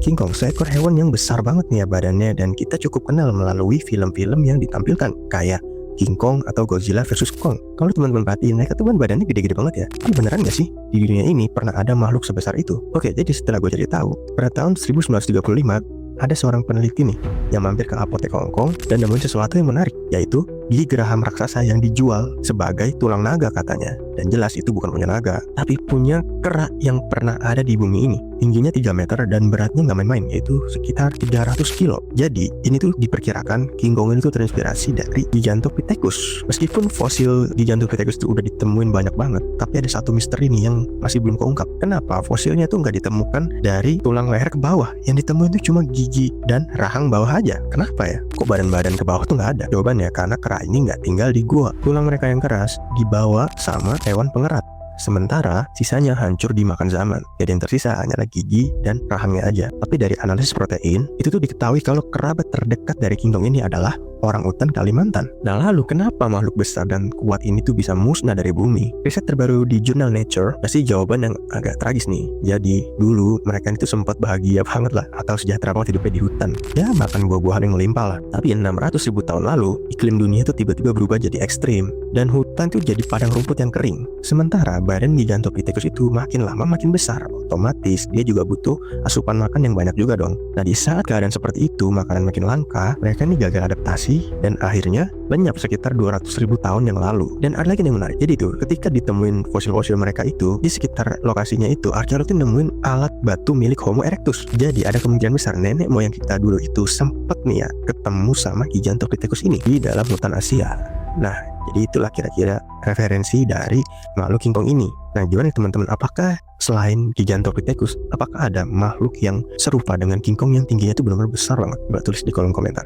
King Kong seekor hewan yang besar banget nih ya badannya, dan kita cukup kenal melalui film-film yang ditampilkan kayak King Kong atau Godzilla versus Kong. Kalau teman-teman perhatiin, mereka tuh kan badannya gede-gede banget ya. Tapi beneran gak sih di dunia ini pernah ada makhluk sebesar itu? Oke, jadi setelah gue cari tahu, pada tahun 1935 ada seorang peneliti nih yang mampir ke apotek Hong Kong dan nemuin sesuatu yang menarik, yaitu gigi geraham raksasa yang dijual sebagai tulang naga katanya. Dan jelas itu bukan punya naga, tapi punya kera yang pernah ada di bumi ini. Tingginya 3 meter dan beratnya nggak main-main, yaitu sekitar 300 kilo. Jadi ini tuh diperkirakan King Kong itu terinspirasi dari Gigantopithecus. Meskipun fosil Gigantopithecus itu udah ditemuin banyak banget, tapi ada satu misteri nih yang masih belum keungkap. Kenapa fosilnya tuh nggak ditemukan dari tulang leher ke bawah? Yang ditemuin tuh cuma gigi dan rahang bawah aja. Kenapa ya? Kok badan-badan ke bawah tuh nggak ada? Jawabannya karena kera ini nggak tinggal di gua. Tulang mereka yang keras dibawa sama hewan pengerat, sementara sisanya hancur dimakan zaman. Jadi yang tersisa hanyalah gigi dan rahangnya aja. Tapi dari analisis protein, itu tuh diketahui kalau kerabat terdekat dari King Kong ini adalah orangutan Kalimantan. Nah lalu kenapa makhluk besar dan kuat ini tuh bisa musnah dari bumi? Riset terbaru di jurnal Nature kasih jawaban yang agak tragis nih. Jadi dulu mereka itu sempat bahagia banget lah, atau sejahtera banget hidupnya di hutan. Ya makan buah-buahan yang melimpah lah. Tapi 600.000 tahun lalu, iklim dunia itu tiba-tiba berubah jadi ekstrim, dan hutan tuh jadi padang rumput yang kering. Sementara badan Gigantopithecus itu makin lama makin besar, otomatis dia juga butuh asupan makan yang banyak juga dong. Nah di saat keadaan seperti itu, makanan makin langka, mereka ini gagal adaptasi dan akhirnya lenyap sekitar 200.000 tahun yang lalu. Dan ada lagi yang menarik, jadi tuh ketika ditemuin fosil-fosil mereka itu, di sekitar lokasinya itu arkeolog tuh nemuin alat batu milik Homo erectus. Jadi ada kemungkinan besar nenek moyang kita dulu itu sempet nih ya ketemu sama Gigantopithecus ini di dalam hutan Asia. Nah jadi itulah kira-kira referensi dari makhluk King Kong ini. Nah gimana teman-teman, apakah selain Gigantopithecus, apakah ada makhluk yang serupa dengan King Kong yang tingginya itu benar-benar besar banget? Coba tulis di kolom komentar.